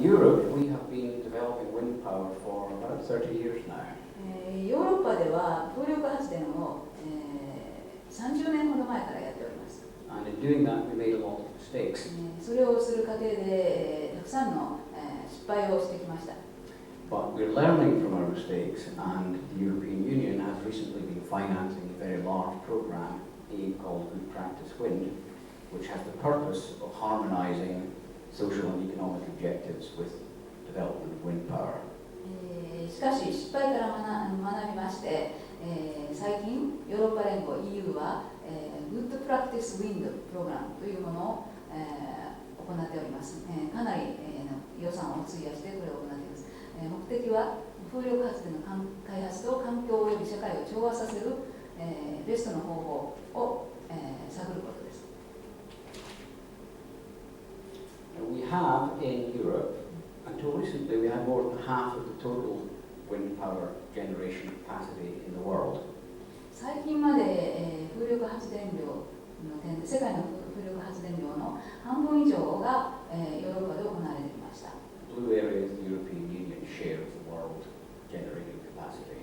Europe, we have been developing wind power for about 30 years now. ヨーロッパでは風力発電を、30年ほど前からやっております。And in doing that, we made a lot of mistakes. それをする過程で、たくさんの、失敗をしてきました。But we're learning from our mistakes, and the European Union has recently been financing a very large program called Good Practice Wind, which has the purpose of harmonizing social and economic objectives with development of wind power. しかし失敗から学びまして、最近ヨーロッパ連合 EU は、Good Practice Wind プログラムというものを、行っております。かなり、予算を費やしてこれを行っています。目的は風力発電の開発と環境及び社会を調和させる、ベストの方法を、探ることです。We have in Europe, until recently, we had more than half of the total wind power generation capacity in the world. 最近まで、風力発電量の点で世界の風力発電量の半分以上が、ヨーロッパで行われていました。Blue area is the European Union share of the world generating capacity.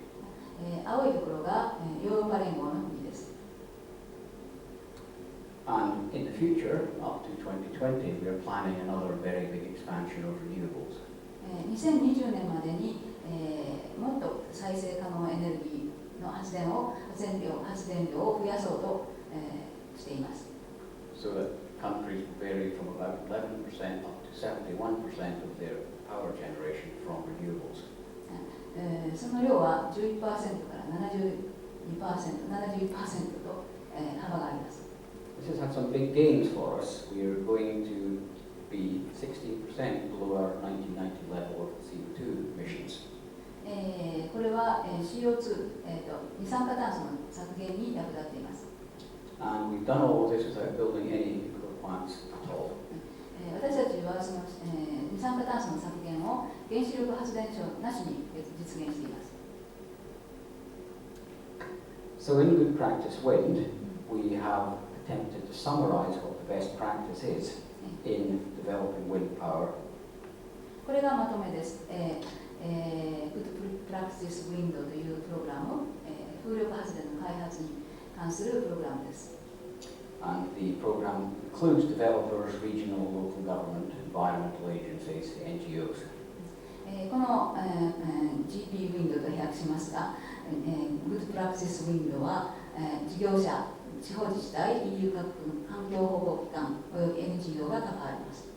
青いところが、ヨーロッパ連合の国です。And in the future, up to 2020, we are planning another very big expansion of renewables. 2020年までに、もっと再生可能エネルギーの発電量を増やそうと、しています。So that countries vary from about 11% up to 71% of their power generation from renewables. その量は 11% から 71% と、幅があります。This has had some big gains for us. We are going to be 16% below our 1990 level of CO2 emissions. これは CO2、二酸化炭素の削減に役立っています。And we've done all of this without building any nuclear plants at all. 私たちはその、二酸化炭素の削減を原子力発電所なしに実現しています。So in Good Practice Wind, we have attempted to summarize what the best practice is in developing wind power. これがまとめです。Good Practice Wind というプログラム、風力発電の開発に関するプログラムです。And the program includes developers, regional, local government, environmental agencies, NGOs. この、GP Wind と訳しますが、Good Practice Wind は、事業者、地方自治体、EU 各国環境保護機関および NGO が関わります。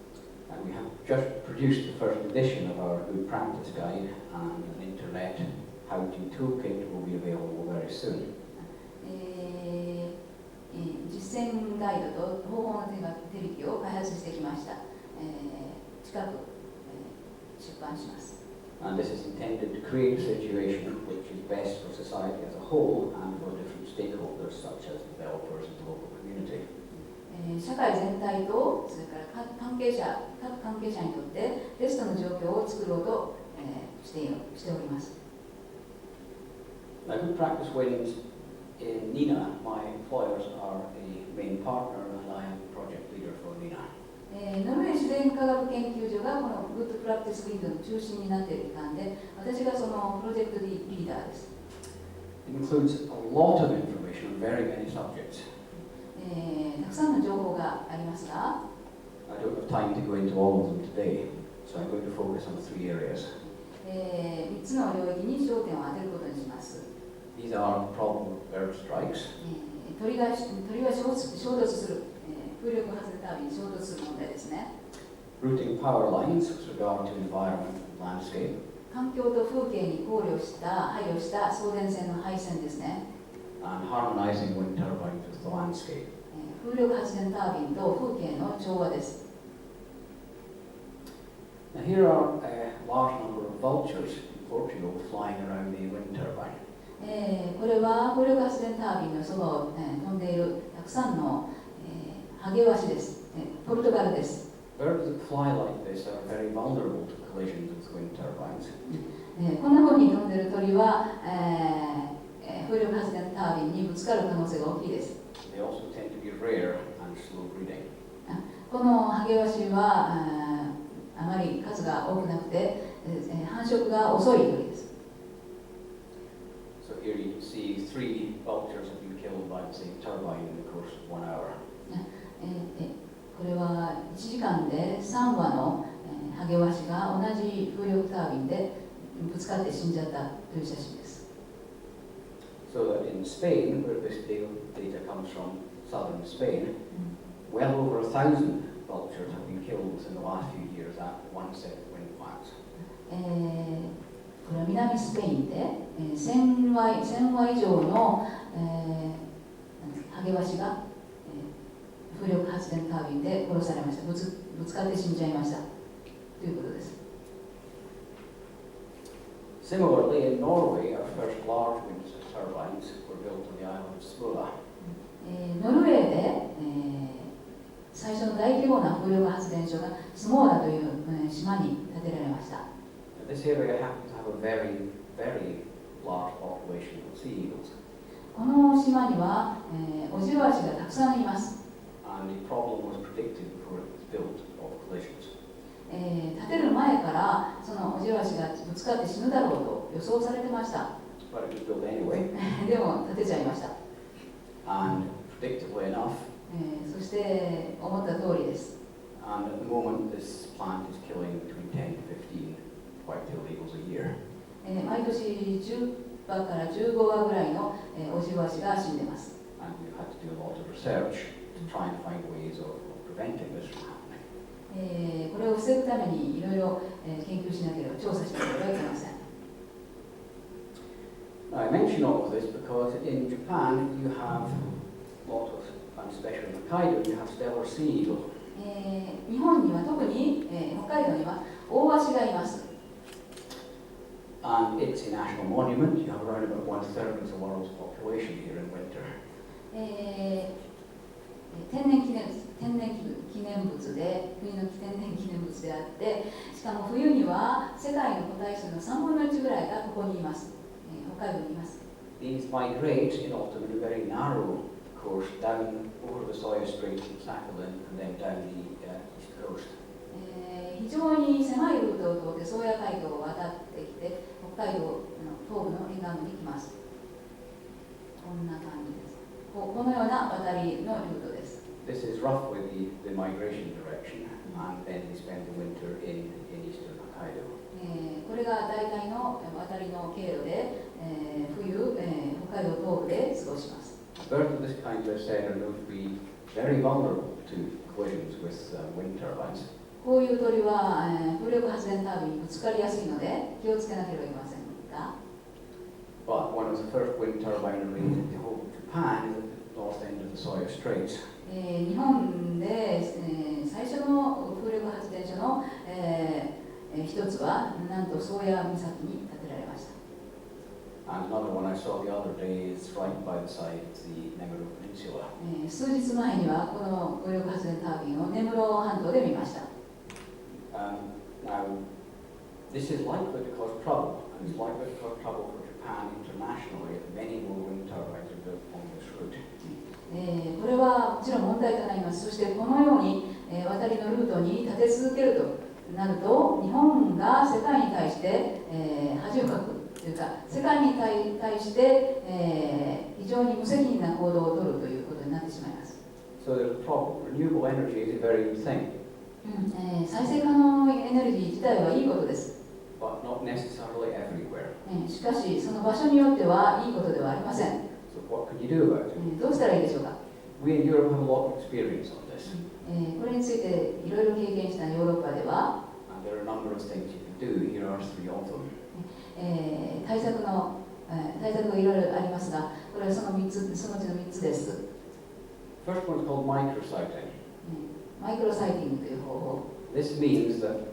And we have just produced the first edition of our Good Practice Guide, and an internet how-to toolkit will be available very soon. 実践ガイドと方法の手引きを開発してきました。近く、出版します。And this is intended to create a situation which is best for society as a whole and for different stakeholders such as developers and the local community. 社会全体とそれから各関係者にとってベストの状況を作ろうと、しております。Now, Good Practice Wind in NINA, my employers are a main partner, and I am the project leader for NINA. ノルウェー自然科学研究所がこの Good Practice Wind の中心になっている機関で、私がそのプロジェクトリーダーです。It includes a lot of information on very many subjects. たくさんの情報がありますが、I don't have time to go into all of them today, so I'm going to focus on 3 areas. 3つの領域に焦点を当てることにします。These are the problem of bird strikes. 鳥が衝突する、風力発電タービンに衝突する問題ですね。Routing power lines with regard to environment and landscape. 環境と風景に配慮した送電線の配線ですね。And harmonizing wind turbines with the landscape. 風力発電タービンと風景の調和です。Now here are a large number of vultures in Portugal flying around the wind turbine. これは風力発電タービンのそばを、飛んでいるたくさんの、ハゲワシです。ポルトガルです。Birds that fly like this are very vulnerable to collisions with wind turbines. こんな風に飛んでいる鳥は、風力発電タービンにぶつかる可能性が大きいです。They also tend to be rare and slow breeding. このハゲワシはあまり数が多くなくて、繁殖が遅い鳥です。So here you can see 3 vultures have been killed by the same turbine in the course of 1 hour. これは1時間で3羽のハゲワシが同じ風力タービンでぶつかって死んじゃったという写真です。So that in Spain, where this data comes from, southern Spain, well over 1,000 vultures have been killed within the last few years at one set of wind farms. これは南スペインで、1000羽以上の、ハゲワシが、風力発電タービンで殺されました。ぶつかって死んじゃいましたということです。Similarly, in Norway, our first large wind turbines were built on the island of Smøla. ノルウェーで、最初の大規模な風力発電所がスモーラという、島に建てられました。This area happens to have a very, very large population of sea eagles. この島には、オジロアシがたくさんいます。And the problem was predicted before it was built of collisions. 建てる前からそのオジロアシがぶつかって死ぬだろうと予想されてました。But it was built anyway. でも建てちゃいました。And predictably enough, そして思った通りです。and at the moment this plant is killing between 10 to 15 white-tailed eagles a year. 毎年10羽から15羽ぐらいの、オジロアシが死んでます。And we've had to do a lot of research to try and find ways of preventing this from happening. これを防ぐためにいろいろ研究しなければ、調査しなければいけません。Now, I mention all of this because in Japan you have a lot of, and especially in Hokkaido, you have stellar sea eagle. 日本には特に、北海道にはオオワシがいます。And it's a national monument. You have around about 1/3 of the world's population here in winter. 天然記念物で、国の天然記念物であって、しかも冬には世界の個体数の3分の1ぐらいがここにいます。北海道にいます。These migrate in autumn in a very narrow course down over the Sawyer Strait from Sakhalin and then down the east coast. 非常に狭いルートを通って宗谷海峡を渡ってきて、北海道の東部の沿岸部に来ます。こんな感じです。このような渡りのルートです。This is roughly the migration direction, and then they spend the winter in eastern Hokkaido. これが大体の渡りの経路で、冬、北海道東部で過ごします。Birds of this kind, as I said, are known to be very vulnerable to collisions with wind turbines. こういう鳥は、風力発電タービンにぶつかりやすいので気をつけなければいけませんが。But one of the first wind turbine arrays in the whole of Japan is at the north end of the Sawyer Straits. 日本で、最初の風力発電所の、一つはなんと宗谷岬に建てられました。And another one I saw the other day is right by the side of the Nemuro Peninsula. 数日前にはこの風力発電タービンを根室半島で見ました。Now, this is likely to cause trouble, and it's likely to cause trouble for Japan internationally if many more wind turbines are built on this route. これはもちろん問題となります。そしてこのように、渡りのルートに立て続けるとなると、日本が世界に対して、恥をかくというか、世界に対して、非常に無責任な行動を取るということになってしまいます。So there's a problem. Renewable energy is a very good thing. 再生可能エネルギー自体はいいことです。But not necessarily everywhere. しかし、その場所によってはいいことではありません。So what can you do about it? どうしたらいいでしょうか。We in Europe have a lot of experience on this. これについていろいろ経験したヨーロッパでは、And there are a number of things you can do. Here are 3 of them. 対策がいろいろありますが、これはそのうちの3つです。First one is called microsighting. マイクロサイティングという方法。This means that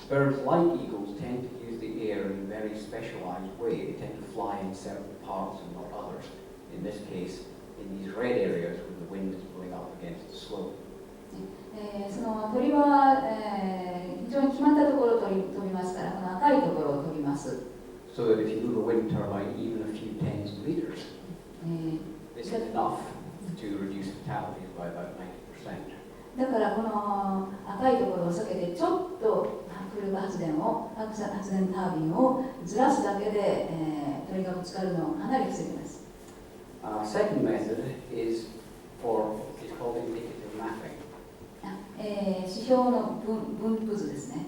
birds like eagles tend to use the air in a very specialized way. They tend to fly in certain parts and not others. In this case, in these red areas where the wind is blowing up against the slope. その鳥は、非常に決まったところを飛びますから、この赤いところを飛びます。So that if you move a wind turbine even a few tens of meters, this is enough to reduce fatalities by about 90%. だからこの赤いところを避けてちょっと風力発電タービンをずらすだけで、鳥がぶつかるのをかなり防ぎます。Second method is called indicative mapping. 指標の分布図ですね。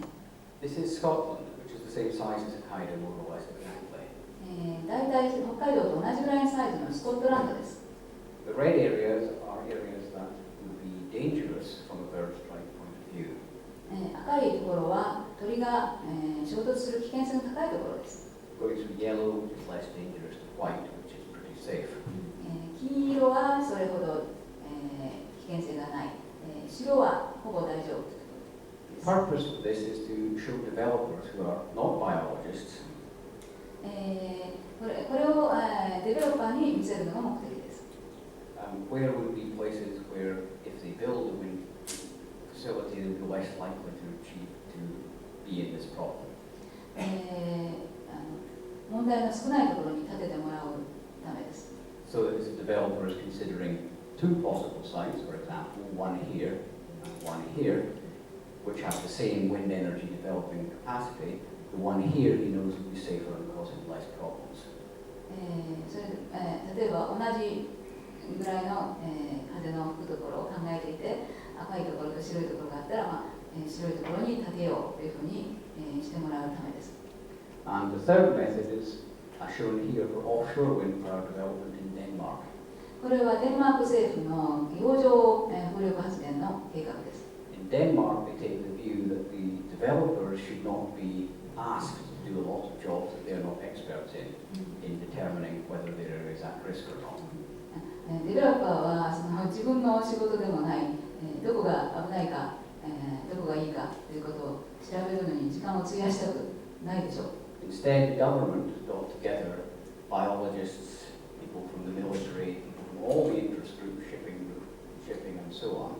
This is Scotland, which is the same size as Hokkaido, more or less exactly. 大体北海道と同じぐらいのサイズのスコットランドです。The red areas are areas that would be dangerous from a bird's flight point of view. 赤いところは鳥が、衝突する危険性の高いところです。Going through yellow, which is less dangerous to white, which is pretty safe. 黄色はそれほど、危険性がない。白はほぼ大丈夫。The purpose of this is to show developers who are not biologists これを、デベロッパーに見せるのが目的です。where would be places where if they build a wind facility they would be less likely to be in this problem. 問題の少ないところに建ててもらうためです。So that if the developer is considering two possible sites, for example, one here and one here, which have the same wind energy developing capacity, the one here he knows will be safer and causing less problems. 例えば同じぐらいの、風の吹くところを考えていて、赤いところと白いところがあったら、白いところに建てようというふうに、してもらうためです。And the third method is shown here for offshore wind power development in Denmark. これはデンマーク政府の洋上、風力発電の計画です。In Denmark, they take the view that the developers should not be asked to do a lot of jobs that they're not experts in determining whether the area is at risk or not. デベロッパーはその自分の仕事でもない、どこが危ないか、どこがいいかということを調べるのに時間を費やしたくないでしょう。Instead, the government got together biologists, people from the military, people from all the interest groups, shipping and so on.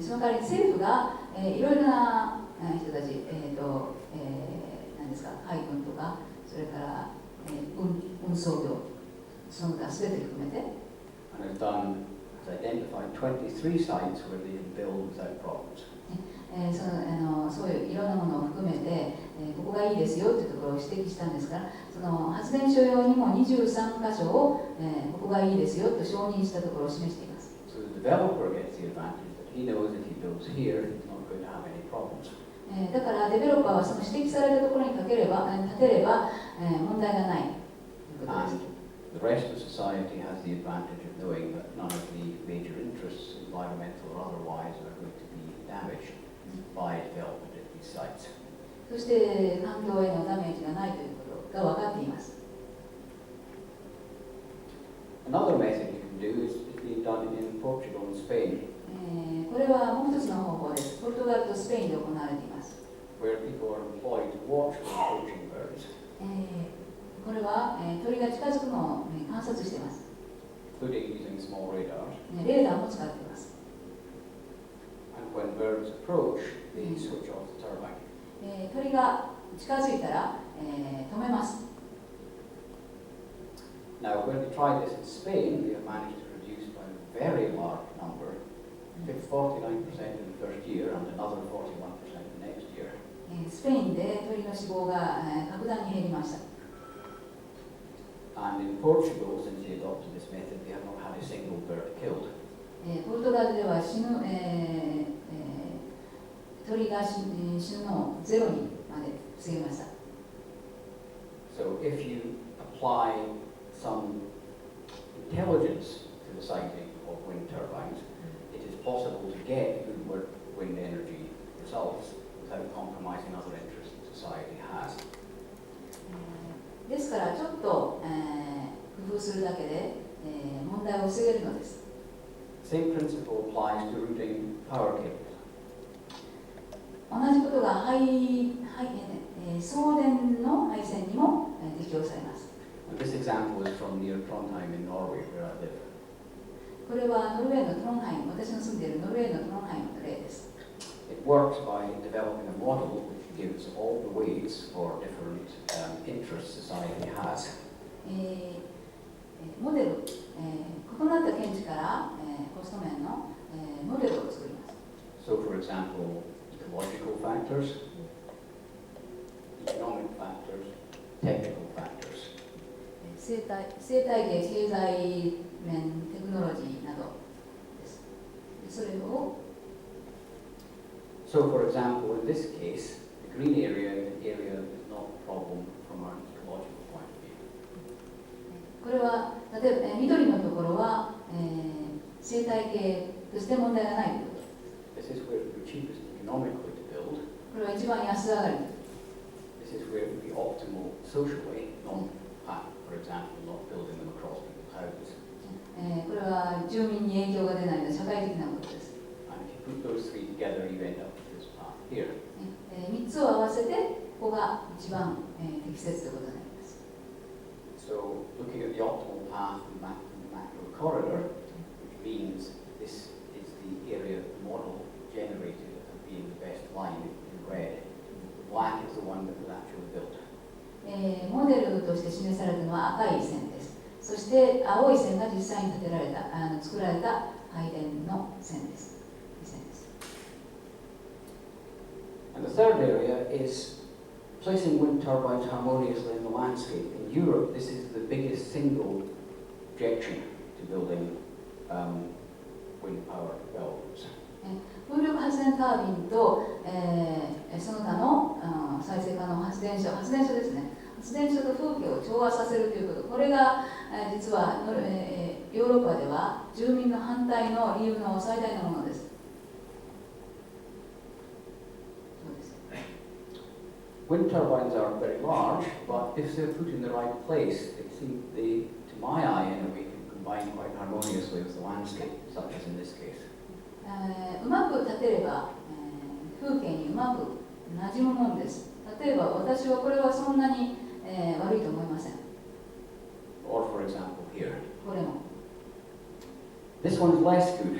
その代わり政府が、いろいろな人たち、何ですか、海軍とか、それから、運送業、その他すべて含めて、And has identified 23 sites where they can build without problems. そういういろんなものを含めて、ここがいいですよというところを指摘したんですから、その発電所用にも23箇所を、ここがいいですよと承認したところを示しています。So the developer gets the advantage that he knows if he builds here, he's not going to have any problems. だからデベロッパーはその指摘されたところに建てれば、問題がないということです。And the rest of society has the advantage of knowing that none of the major interests, environmental or otherwise, are going to be damaged by development at these sites. そして環境へのダメージがないということが分かっています。Another method you can do is being done in Portugal and Spain. これはもう一つの方法です。ポルトガルとスペインで行われています。Where people are employed to watch for approaching birds. これは、鳥が近づくのを、観察しています。Including using small radars. レーダーも使っています。And when birds approach, they switch off the turbine. 鳥が近づいたら、止めます。Now, when they tried this in Spain, they have managed to reduce by a very large number, 49% in the first year and another 41% the next year. スペインで鳥の死亡が、格段に減りました。And in Portugal, since they adopted this method, they have not had a single bird killed. ポルトガルでは鳥が死ぬのをゼロにまで防ぎました。So if you apply some intelligence to the siting of wind turbines, it is possible to get good wind energy results without compromising other interests that society has. ですからちょっと、工夫するだけで、問題を防げるのです。Same principle applies to routing power cables. 同じことが送電の配線にも、適用されます。And this example is from near Trondheim in Norway, where I live. これはノルウェーのトロンハイム、私の住んでいるノルウェーのトロンハイムの例です。It works by developing a model which gives all the weights for different interests society has. モデル、異なった見地から、コスト面の、モデルを作ります。So, for example, ecological factors, economic factors, technical factors. 生態系、経済面、テクノロジーなどです。それを So, for example, in this case, the green area is not a problem from an ecological point of view. これは例えば緑のところは、生態系として問題がないということ。This is where it would be cheapest economically to build. これは一番安上がり。This is where it would be optimal socially, not, for example, not building them across people's houses. これは住民に影響が出ないので社会的なことです。And if you put those three together, you end up with this path here. 3つを合わせてここが一番、適切ということになります。So, looking at the optimal path in the macro corridor, which means this is the area model generated as being the best line in red. Black is the one that was actually built. モデルとして示されたのは赤い線です。そして青い線が実際に建てられた、作られた配電の線です。And the third area is placing wind turbines harmoniously in the landscape. In Europe, this is the biggest single objection to building wind power developments. 風力発電タービンと、その他の再生可能発電所ですね。発電所と風景を調和させるということ、これが、実はヨーロッパでは住民の反対の理由の最大のものです。Wind turbines are very large, but if they're put in the right place, they, to my eye anyway, can combine quite harmoniously with the landscape, such as in this case. うまく立てれば、風景にうまく馴染むものです。例えば私はこれはそんなに、悪いと思いません。Or for example here. これも。This one is less good.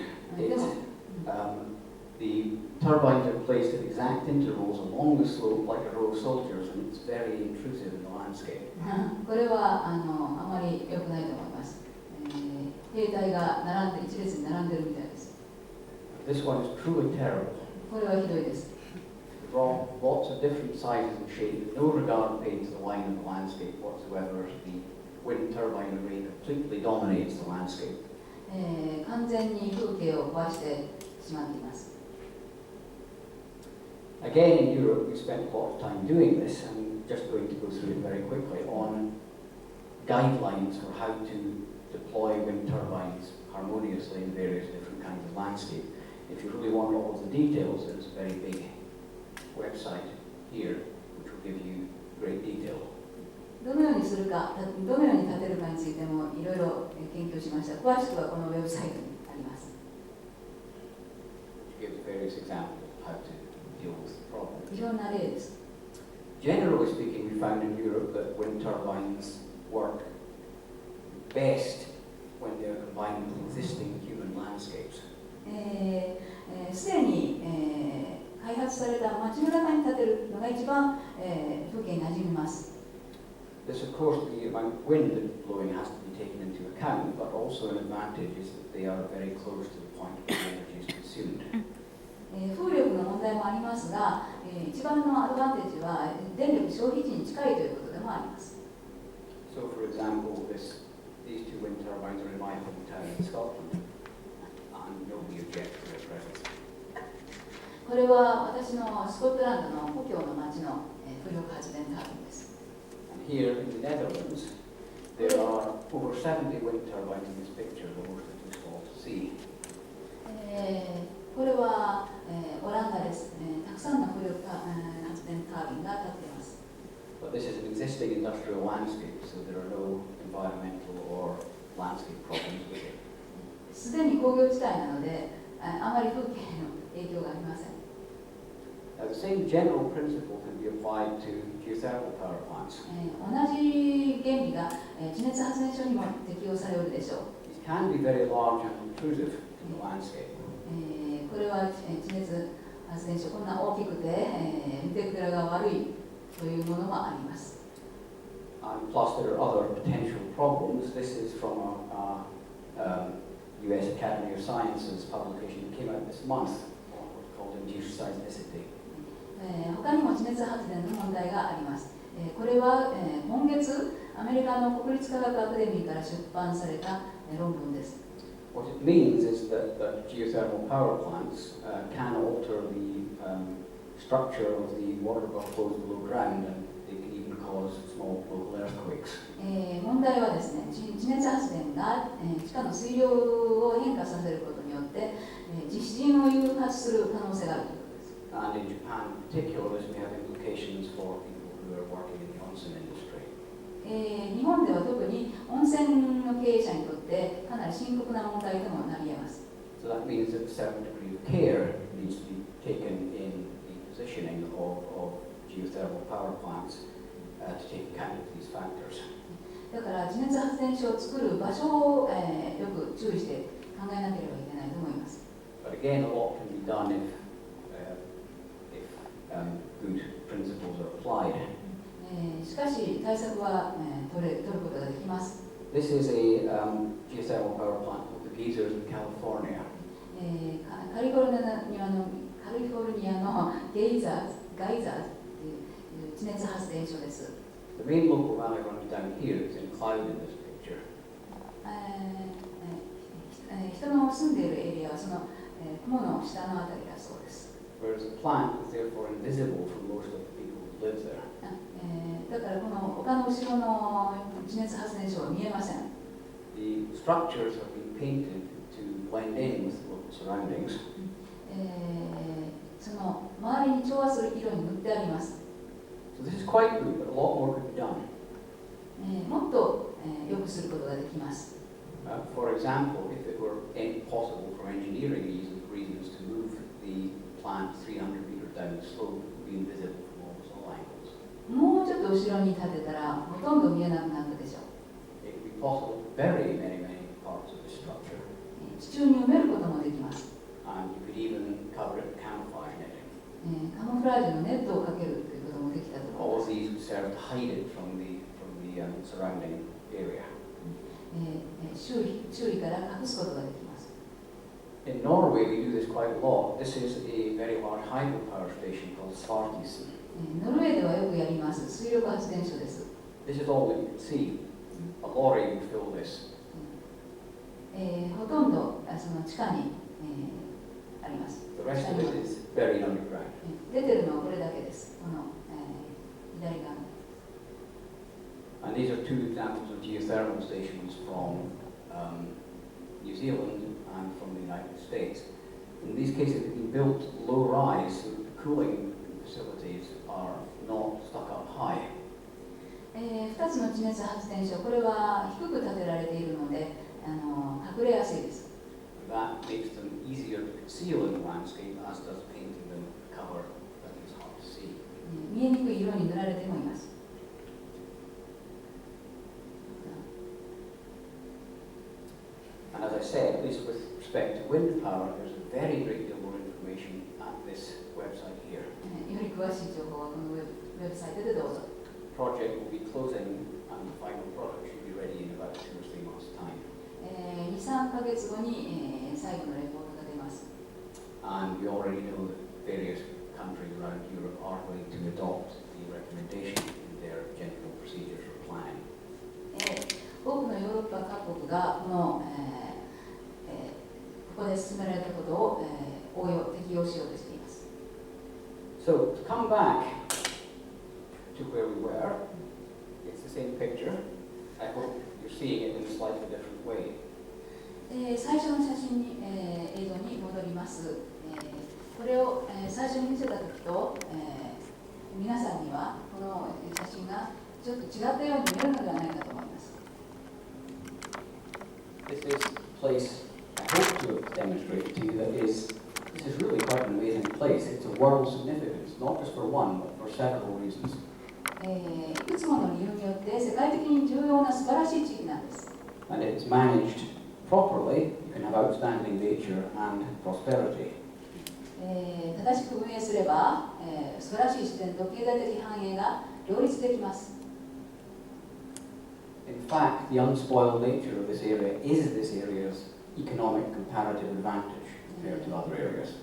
The turbines are placed at exact intervals along the slope like a row of soldiers, and it's very intrusive in the landscape. これはあまり良くないと思います。兵隊が一列に並んでるみたいです。This one is truly terrible. これはひどいです。Lots of different sizes and shapes, no regard paid to the line of the landscape whatsoever. The wind turbine array completely dominates the landscape. 完全に風景を壊してしまっています。Again, in Europe, we spent a lot of time doing this. I'm just going to go through it very quickly on guidelines for how to deploy wind turbines harmoniously in various different kinds of landscape. If you really want all of the details, there's a very big website here which will give you great detail. どのようにするか、どのように立てるかについてもいろいろ研究しました。詳しくはこのウェブサイトにあります。Which gives various examples of how to deal with the problem. いろんな例です。Generally speaking, we found in Europe that wind turbines work best when they are combined with existing human landscapes. すでに、開発された街の中に建てるのが一番、風景に馴染みます。This, of course, the amount of wind that's blowing has to be taken into account, but also an advantage is that they are very close to the point where the energy is consumed. 風力の問題もありますが、一番のアドバンテージは電力消費地に近いということでもあります。So, for example, these two wind turbines are in my hometown in Scotland, and nobody objects to their presence. これは私のスコットランドの故郷の町の風力発電タービンです。And here in the Netherlands, there are over 70 wind turbines in this picture, the most are too small to see. これは、オランダです。たくさんの風力発電タービンが立っています。But this is an existing industrial landscape, so there are no environmental or landscape problems with it. すでに工業地帯なので、あまり風景の影響がありません。Now, the same general principle can be applied to geothermal power plants. 同じ原理が、地熱発電所にも適用されるでしょう。These can be very large and intrusive to the landscape. これは、地熱発電所、こんな大きくて、見てくらが悪いというものもあります。And plus there are other potential problems. This is from a US Academy of Sciences publication that came out this month called Induced Seismicity. 他にも地熱発電の問題があります。これは今月アメリカの国立科学アカデミーから出版された論文です。What it means is that geothermal power plants can alter the structure of the water flows below ground, and they can even cause small local earthquakes. 問題はですね、地熱発電が地下の水量を変化させることによって地震を誘発する可能性があるということです。And in Japan in particular, this may have implications for people who are working in the onsen industry. 日本では特に温泉の経営者にとってかなり深刻な問題ともなり得ます。So that means that a certain degree of care needs to be taken in the positioning of geothermal power plants to take account of these factors. だから地熱発電所を作る場所を、よく注意して考えなければいけないと思います。But again, a lot can be done if good principles are applied. しかし対策は、取ることができます。This is a geothermal power plant called the Geysers in California. カリフォルニアのゲイザーズという地熱発電所です。The main local valley runs down here. It's included in this picture. 人の住んでいるエリアはその雲の下のあたりだそうです。Whereas the plant is therefore invisible for most of the people who live there. だからこの丘の後ろの地熱発電所は見えません。The structures have been painted to blend in with the local surroundings. その周りに調和する色に塗ってあります。So this is quite good, but a lot more could be done. もっと良くすることができます。For example, if it were possible for engineering reasons to move the plant 300 meters down the slope, it would be invisible from almost all angles. もうちょっと後ろに立てたらほとんど見えなくなったでしょう。It would be possible to bury many parts of the structure. 地中に埋めることもできます。And you could even cover it with camouflage netting. カモフラージュのネットをかけるということもできたと思い All ます。 of these would serve to hide it from the surrounding area. 周囲から隠すことができます。In Norway, we do this quite a lot. This is a very large hydropower station called Svartisen. ノルウェーではよくやります水力発電所です。This is all that you can see. A lorry would fill this. ほとんどその地下に、あります。 The rest of it is buried underground. 出てるのはこれだけです。この、左側の。And these are two examples of geothermal stations from New Zealand and from the United States. In these cases, they've been built low-rise, so the cooling facilities are not stuck up high. 2つの地熱発電所、これは低く建てられているので、隠れやすいです。That makes them easier to conceal in the landscape, as does painting them cover that is hard to see. 見えにくい色に塗られてもいます。And as I said, at least with respect to wind power, there's a very great deal more information at this website here. より詳しい情報はこのウェブサイトでどうぞ。The project will be closing and the final product should be ready in about 2 or 3 months' time. 2、3ヶ月後に、最後のレポートが出ます。And we already know that various countries around Europe are going to adopt the recommendation in their general procedures for planning. 多くのヨーロッパ各国がこの、ここで進められたことを、適用しようとしています。So to come back to where we were, it's the same picture. I hope you're seeing it in a slightly different way. 最初の写真に、映像に戻ります。これを、最初に見せた時と、皆さんにはこの写真がちょっと違ったように見えるのではないかと思います。This is a place I hope to demonstrate to you that this is really quite an amazing place. It's a world significance, not just for one, but for several reasons. いくつもの理由によって世界的に重要な素晴らしい地域なんです。And if it's managed properly, you can have outstanding nature and prosperity. 正しく運営すれば、素晴らしい自然と経済的繁栄が両立できます。In fact, the unspoiled nature of this area is this area's economic comparative advantage compared to other areas.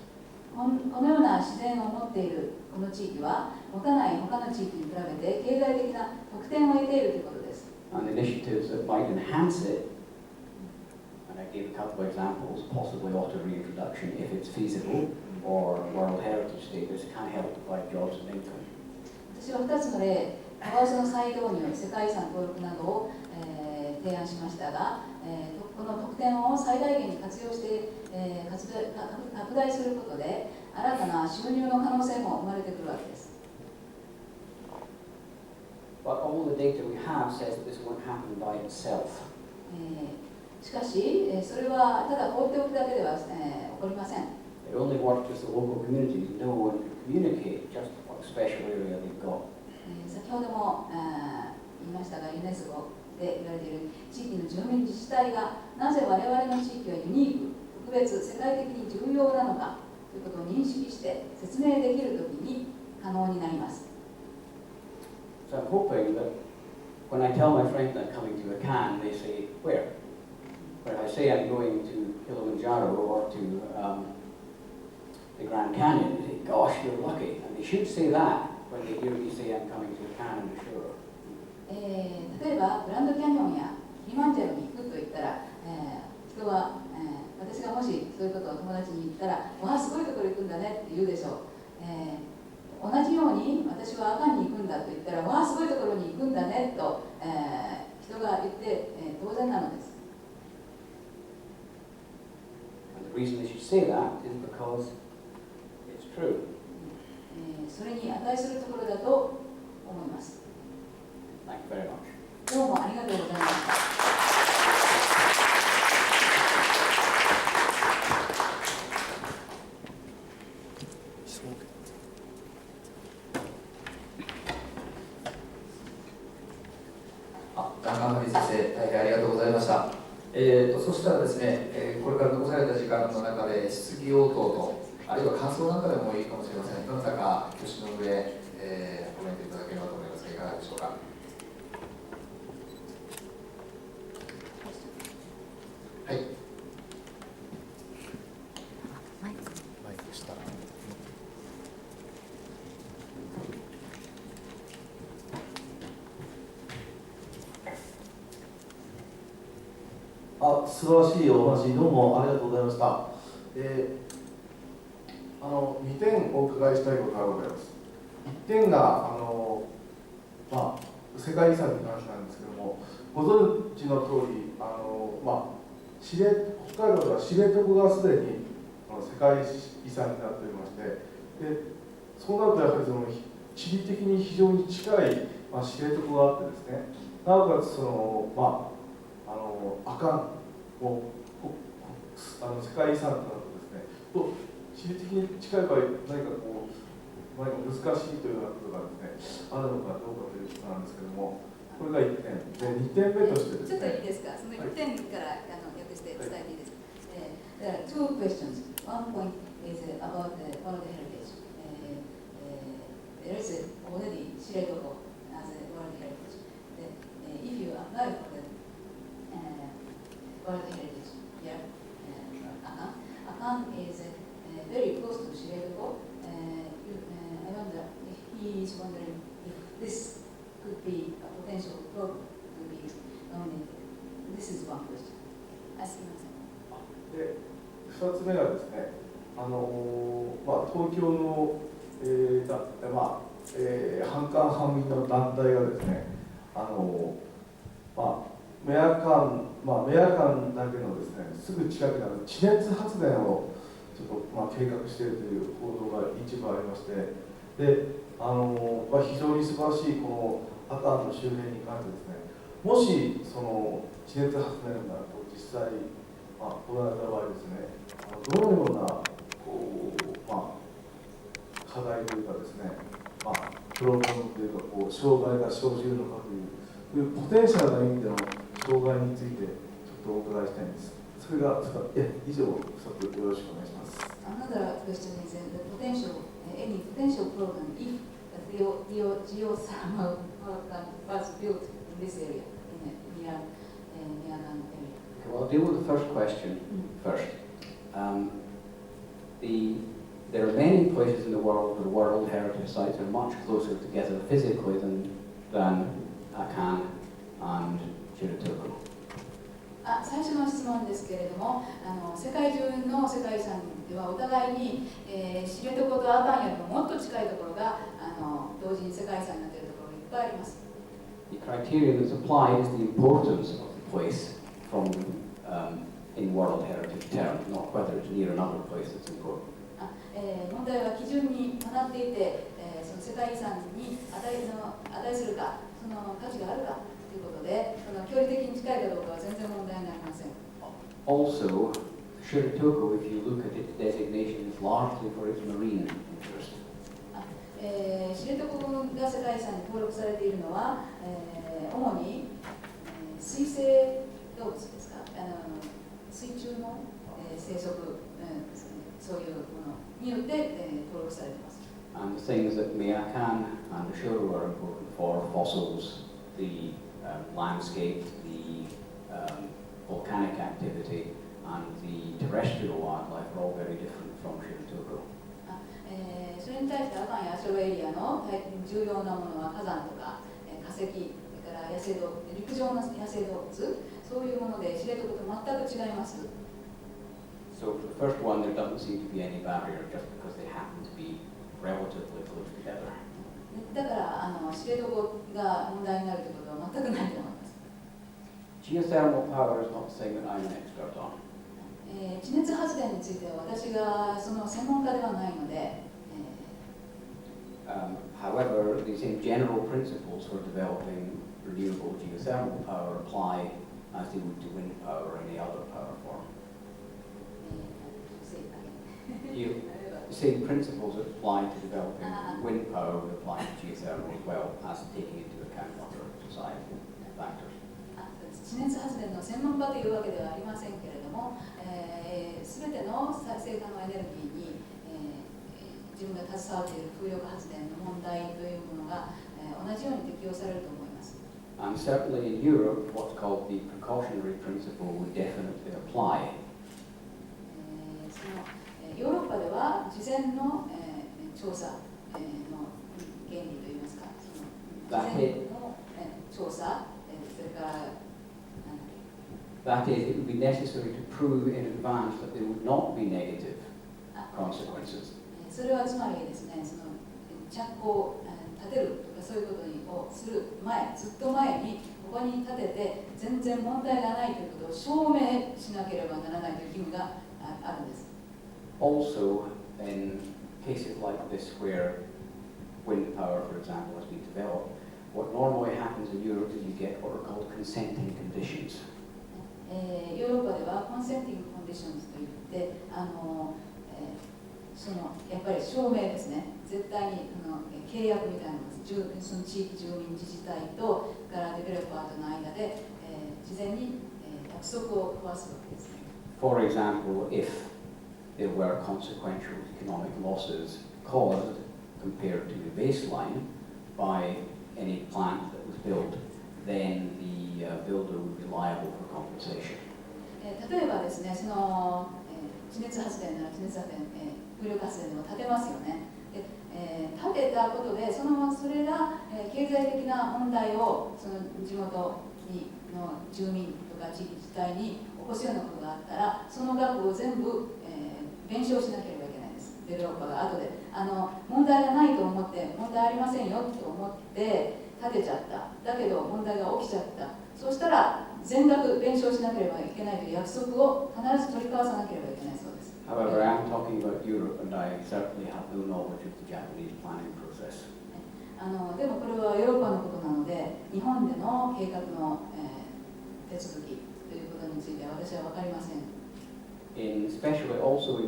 このような自然を持っているこの地域は、持たない他の地域に比べて経済的な特典を得ているということです。And initiatives that might enhance it, and I gave a couple of examples, possibly auto reintroduction if it's feasible, or World Heritage status, can help provide jobs and income. 私は2つの例、カワウソの再導入、世界遺産登録などを、提案しましたが、この特典を最大限に活用して、拡大することで新たな収入の可能性も生まれてくるわけです。But all the data we have says that this won't happen by itself. しかし、それはただ放っておくだけでは、起こりません。It only works if the local communities know and communicate just what special area they've got. 先ほども言いましたが、ユネスコで言われている地域の住民自治体がなぜ我々の地域はユニーク、特別、世界的に重要なのかということを認識して説明できるときに可能になります。So I'm hoping that when I tell my friends I'm coming to Akan, they say, where? When I say I'm going to Kilimanjaro or to the Grand Canyon, they say, gosh, you're lucky. And they should say that when they hear me say I'm coming to Akan and Ashura. 例えばグランドキャニオンやキリマンジャロに行くと言ったら、人は、私がもしそういうことを友達に言ったら、わあすごいところ行くんだねって言うでしょう。同じように私はアカンに行くんだと言ったら、わあすごいところに行くんだねと、人が言って、当然なのです。And the reason they should say that is because it's true. それに値するところだと思います。Thank you very much. どうもありがとうございました。ダンカンハリー先生、大変ありがとうございました。そしたらですね、これから残された時間の中で質疑応答と、あるいは感想なんかでもいいかもしれません。どなたか挙手の上、コメントいただければと思いますが、いかがでしょうか。はい。マイクしたら。素晴らしいお話、どうもありがとうございました。2点お伺いしたいことがございます。1点が世界遺産に関してなんですけども、ご存知の通り、北海道では知床がすでに世界遺産になっておりまして、でそうなるとやはりその地理的に非常に近い、知床があってですね、なおかつ阿寒を世界遺産となるとですね、地理的に近い場合、何か難しいというようなことがですね、あるのかどうかということなんですけども、これが1点。で、2点目としてですね。ちょっといいですか、その1点から訳して伝えていいですか。There are two questions. One point is about the World Heritage. There is already 知床 as a World Heritage. If you apply for the World Heritage here, Akan is very close to 知床. I wonder if he is wondering if this could be a potential program to be nominated. This is one question. で、2つ目がですね、東京の、半官半民の団体がですね、雌阿寒だけのですね、すぐ近くにある地熱発電をちょっと計画しているという報道が一部ありまして、で、非常に素晴らしいこの阿寒の周辺に関してですね、もしその地熱発電が実際行われた場合ですね、どのような課題というかですね、プログラムというか障害が生じるのかというポテンシャルな意味での障害についてちょっとお伺いしたいんです。それが以上、よろしくお願いします。Another question is the potential, any potential program if the geothermal power plant was built in this area, in near Meagan area. Okay, well, I'll deal with the first question first. There are many places in the world where World Heritage Sites are much closer together physically than Akan and Chiritoku. 最初の質問ですけれども、世界中の世界遺産ではお互いに、知床とアカンよりももっと近いところが同時に世界遺産になっているところがいっぱいあります。The criterion that's applied is the importance of the place from in World Heritage terms, not whether it's near another place that's important. 問題は基準になっていて、その世界遺産に値するか、その価値があるかということで、その距離的に近いかどうかは全然問題になりません。Also, Chiritoku, if you look at its designation, is largely for its marine interest. 知床が世界遺産に登録されているのは、主に、水生動物ですか、水中の、生息、そういうものによって、登録されています。And the things that Meあかんand Shuru are important for, fossils, the landscape, the volcanic activity, and the terrestrial wildlife are all very different from Chiritoku. それに対してアカンやアショロエリアの重要なものは火山とか化石、それから野生動物、陸上の野生動物、そういうもので知床と全く違います。So for the first one, there doesn't seem to be any barrier just because they happen to be relatively close together. だから知床が問題になるということは全くないと思います。Geothermal power is not the thing that I'm an expert on. 地熱発電については私がその専門家ではないので、However, the same general principles for developing renewable geothermal power apply as they would to wind power or any other power form. The same principles that apply to developing wind power would apply to geothermal as well, as taking into account other societal factors. 地熱発電の専門家というわけではありませんけれども、すべての再生可能エネルギーに、自分が携わっている風力発電の問題というものが、同じように適用されると思います。And certainly in Europe, what's called the precautionary principle would definitely apply. ヨーロッパでは事前の、調査、の原理といいますか、事前の、調査、それからThat is, it would be necessary to prove in advance that there would not be negative consequences. それはつまりですね、その着工を立てるとかそういうことをする前、ずっと前にここに立てて全然問題がないということを証明しなければならないという義務があるんです。Also, in cases like this where wind power, for example, has been developed, what normally happens in Europe is you get what are called consenting conditions. ヨーロッパではコンセンティングコンディションズといって、そのやっぱり証明ですね、絶対に契約みたいなのがその地域住民自治体とからデベロッパーとの間で、事前に、約束を交わすわけですね。For example, if there were consequential economic losses caused compared to the baseline by any plant that was built, then the builder would be liable for compensation. 例えばですね、その、地熱発電なら地熱発電、風力発電でも建てますよね。で建てたことでそれが、経済的な問題をその地元にの住民とか地域自治体に起こすようなことがあったら、その額を全部、弁償しなければいけないです。デベロッパーが後で問題がないと思って問題ありませんよと思って建てちゃった。だけど問題が起きちゃった。そうしたら全額弁償しなければいけないという約束を必ず取り交わさなければいけないそうです。However, I'm talking about Europe, and I certainly have no knowledge of the Japanese planning process. でもこれはヨーロッパのことなので、日本での計画の、手続きということについては私は分かりません。Especially also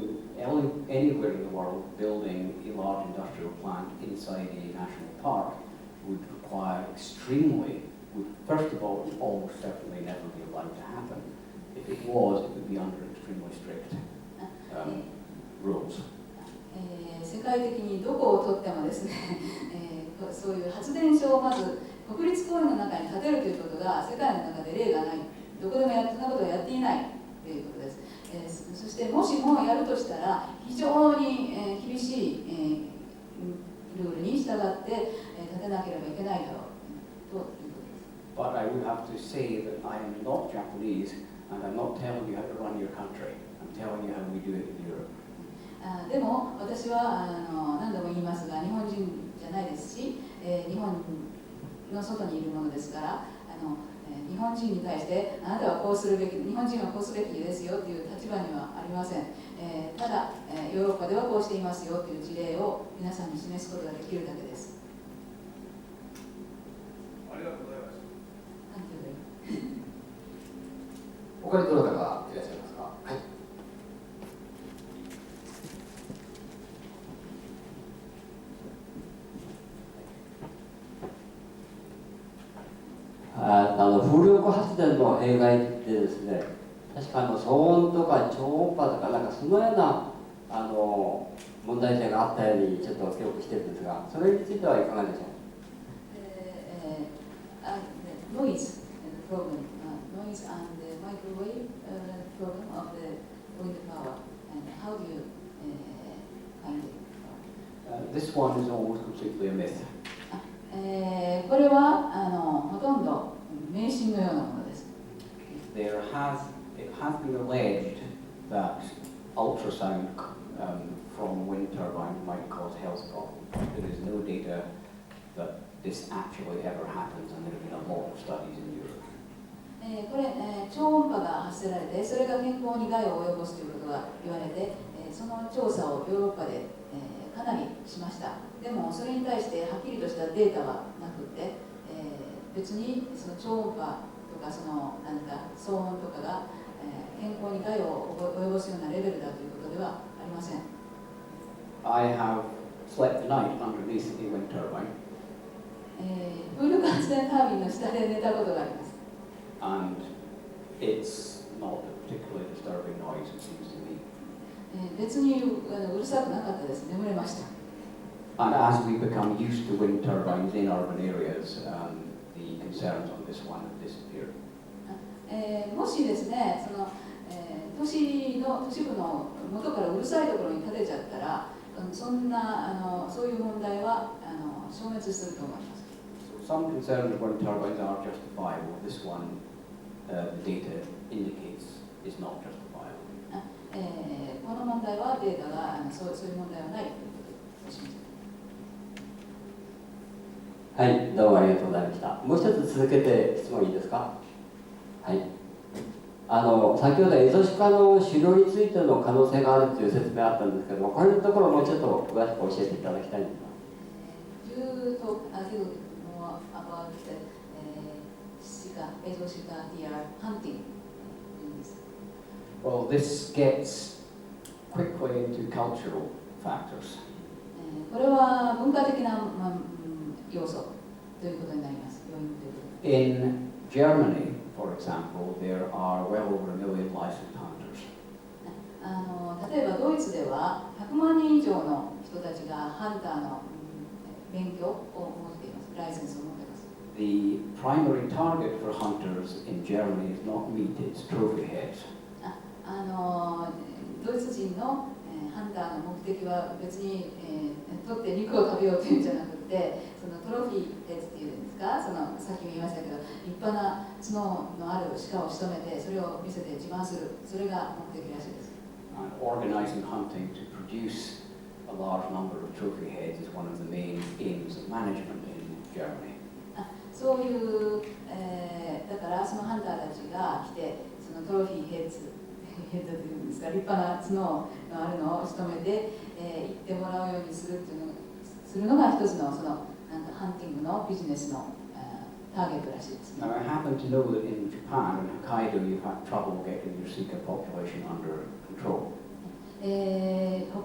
anywhere in the world, building a large industrial plant inside a national park would require first of all, it would almost certainly never be allowed to happen. If it was, it would be under extremely strict rules. 世界的にどこをとってもですね、そういう発電所をまず国立公園の中に建てるということが世界の中で例がない、どこでもそんなことをやっていないということです。そしてもしもやるとしたら非常に厳しいルールに従って建てなければいけないだろうということです。But I would have to say that I am not Japanese and I'm not telling you how to run your country. I'm telling you how we do it in Europe. でも私は何度も言いますが日本人じゃないですし、日本の外にいるものですから日本人に対してあなたはこうするべき、日本人はこうすべきですよという立場にはありません。ただヨーロッパではこうしていますよという事例を皆さんに示すことができるだけです。ありがとうございます。他にどなたがいらっしゃいますか。はい。風力発電の弊害ってですね、確か騒音とか超音波とかなんかそのような問題点があったようにちょっと記憶してるんですが、それについてはいかがでしょう。Noise problem, noise and the microwave problem of the wind power, and how do you find it? This one is almost completely a myth. これはほとんど迷信のようなものです。It has been alleged that ultrasound from wind turbines might cause health problems. There is no data that this actually ever happens, and there have been a lot of studies in Europe. これ、超音波が発せられて、それが健康に害を及ぼすということが言われて、その調査をヨーロッパで、かなりしました。でもそれに対してはっきりとしたデータはなくて、別にその超音波とかなんか騒音とかが、健康に害を及ぼすようなレベルだということではありません。I have slept the night underneath a wind turbine. 風力発電タービンの下で寝たことがあります。And it's not a particularly disturbing noise, it seems to me. 別にうるさくなかったです。眠れました。And as we become used to wind turbines in urban areas, the concerns on this one have disappeared. もしですね、都市部の元からうるさいところに建てちゃったら、そういう問題は消滅すると思います。So some concerns of wind turbines are justifiable. This one, the data indicates is not justifiable. この問題はデータがそういう問題はないということです。はい、どうもありがとうございました。もう一つ続けて質問いいですか。はい。先ほどエゾシカの狩猟についての可能性があるという説明あったんですけども、これのところもうちょっと詳しく教えていただきたいんですが。Do you talk a little more about the Ezoshika deer hunting? Well, this gets quickly into cultural factors. これは文化的な要素ということになります。In Germany, for example, there are well over 1 million licensed hunters. 例えばドイツでは100万人以上の人たちがハンターの免許を持っています。ライセンスを持っています。The primary target for hunters in Germany is not meat, it's trophy heads. ドイツ人のハンターの目的は別に取って肉を食べようというんじゃなくて、トロフィーヘッズっていうんですか、さっきも言いましたけど、立派な角のある鹿を仕留めて、それを見せて自慢する、それが目的らしいです。And organizing hunting to produce a large number of trophy heads is one of the main aims of management in Germany. そういう、だからそのハンターたちが来て、トロフィーヘッズというんですか、立派な角のあるのを仕留めて、行ってもらうようにするのが一つのなんかハンティングのビジネスのターゲットらしいですね。Now I happen to know that in Japan, in Hokkaido, you've had trouble getting your Sika population under control. 北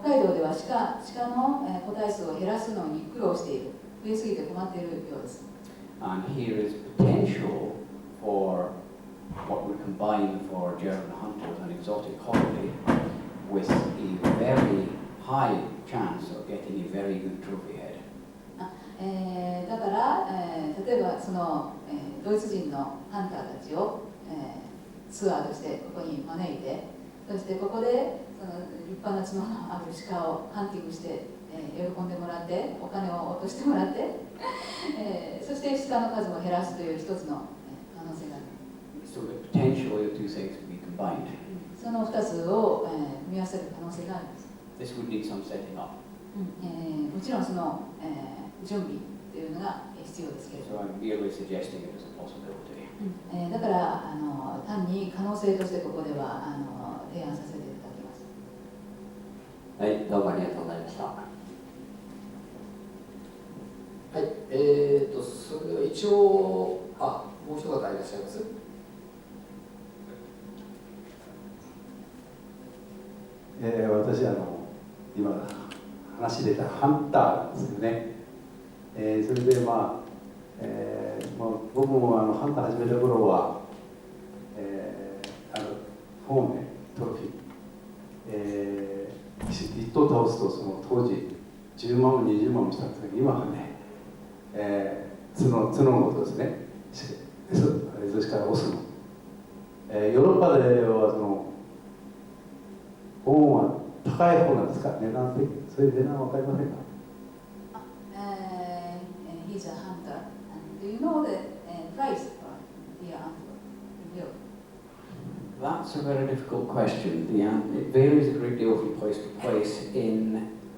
海道では鹿の個体数を減らすのに苦労している、増えすぎて困っているようです。And here is potential for what would combine for German hunters an exotic holiday with a very high chance of getting a very good trophy head. その、ドイツ人のハンターたちを、ツアーとしてここに招いて、そしてここでその立派な角のある鹿をハンティングして、喜んでもらってお金を落としてもらって、そして鹿の数も減らすという一つの可能性がある。So potentially the two things can be combined. その2つを、組み合わせる可能性があります。This would need some setting up. もちろんその、準備というのが必要ですけれど So I'm merely suggesting it as a possibility. だから単に可能性としてここでは提案させていただきます。はい、どうもありがとうございました。はい、それでは一応、もう一方いらっしゃいます。私今話出たハンターなんですよね。それで僕もハンター始めた頃は、フォーネトロフィー、一頭倒すとその当時10万も20万もしたんですけど、今はね、角ごとですね、それからオスの、ヨーロッパではそのフォーンは高い方なんですか、値段的に。そういう値段は分かりませんか？He's a hunter. Do you know the price for deer antelope? That's a very difficult question. It varies a great deal from place to place.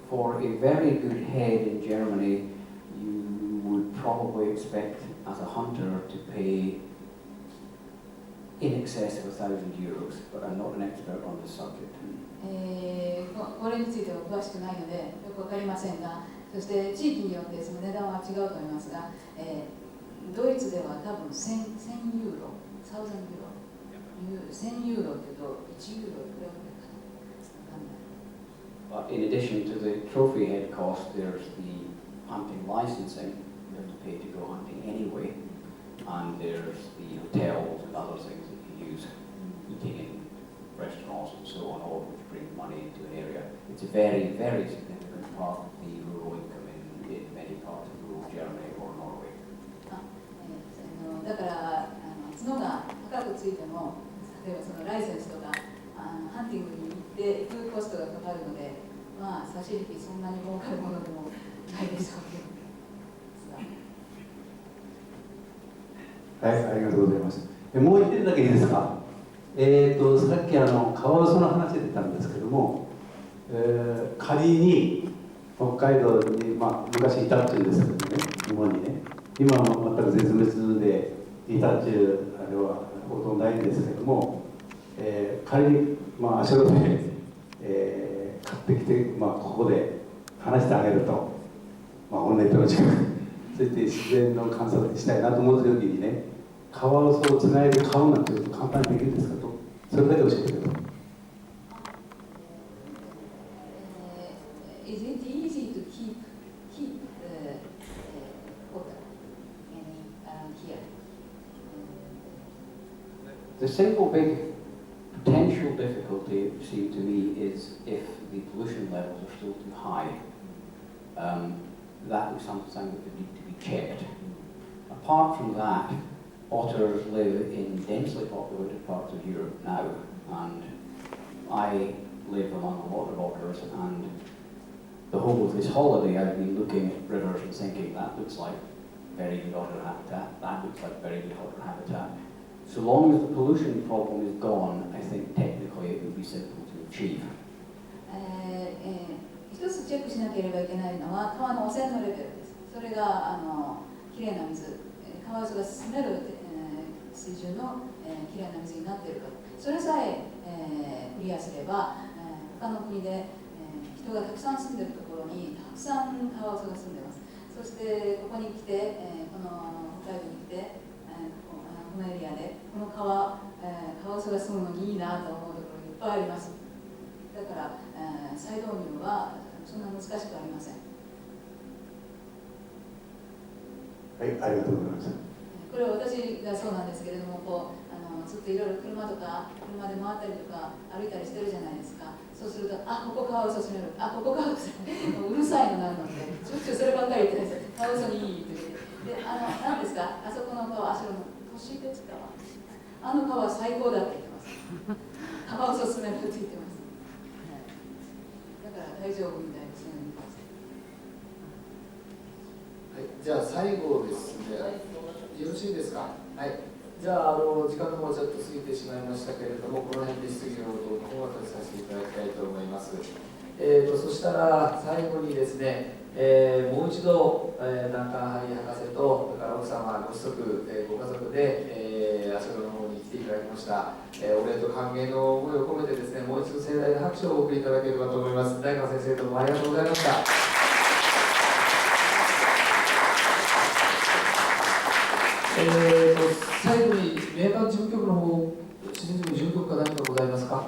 For a very good head in Germany, you would probably expect as a hunter to pay in excess of €1,000, but I'm not an expert on this subject. これについては詳しくないのでよく分かりませんが、そして地域によってその値段は違うと思いますが、ドイツでは多分1000ユーロ、1000ユーロというと1ユーロいくらぐらいかな。But in addition to the trophy head cost, there's the hunting licensing you have to pay to go hunting anyway, and there's the hotels and other things that you use, eating in restaurants and so on, all of which bring money into an area. It's a very, very significant part of the rural income in many parts of rural Germany or Norway. だから角が高くついても、例えばそのライセンスとかハンティングに行って行くコストがかかるので、差し引きそんなに儲かるものでもないでしょうけど。はい、ありがとうございます。もう一点だけいいですか。さっきカワウソの話出たんですけども、仮に北海道に、昔いたっていうんですけどね、日本にね、今は全く絶滅でいたっていうあれはほとんどないんですけども、仮に、足路で、買ってきて、ここで話してあげると、本ネットの近く、そうやって自然の観察したいなと思った時にね、カワウソをつないで買うなんていうと簡単にできるんですかと、それだけ教えてください。Is it easy to keep water around here? The single big potential difficulty, it would seem to me, is if the pollution levels are still too high. That is something that would need to be checked. Apart from that, otters live in densely populated parts of Europe now, and I live among a lot of otters, and the whole of this holiday I've been looking at rivers and thinking that looks like very good otter habitat, that looks like very good otter habitat. So long as the pollution problem is gone, I think technically it would be simple to achieve. 一つチェックしなければいけないのは川の汚染のレベルです。それがきれいな水、カワウソが住める、水準の、きれいな水になっているか、それさえクリアすれば、他の国で、人がたくさん住んでいるところにたくさんカワウソが住んでいます。そしてここに来て、この北海道に来て、このエリアでこのカワウソが住むのにいいなと思うところいっぱいあります。だから、再導入はそんな難しくありません。はい、ありがとうございます。これは私がそうなんですけれども、ずっといろいろ車で回ったりとか歩いたりしてるじゃないですか。そうすると、ここカワウソ住める、ここカワウソうるさいのなるので、しょっちゅうそればっかり言ってないです。カワウソにいいって言って、で、何ですか、あそこの川、あそこの都市別川、あの川最高だって言ってます。川を進めると言ってます。だから大丈夫みたいですね。はい、じゃあ最後ですね。よろしいですか。はい。じゃあ、時間の方ちょっと過ぎてしまいましたけれども、この辺で質疑応答の方は閉じさせていただきたいと思います。そしたら最後にですね、もう一度、ダンカン・ハリー博士と、それから奥様、ご子息、ご家族で、あそこの方に来ていただきました。お礼と歓迎の思いを込めてですね、もう一度盛大な拍手をお送りいただければと思います。大川先生、どうもありがとうございました。最後に、メーカー事務局の方、自然塾事務局か何かございますか。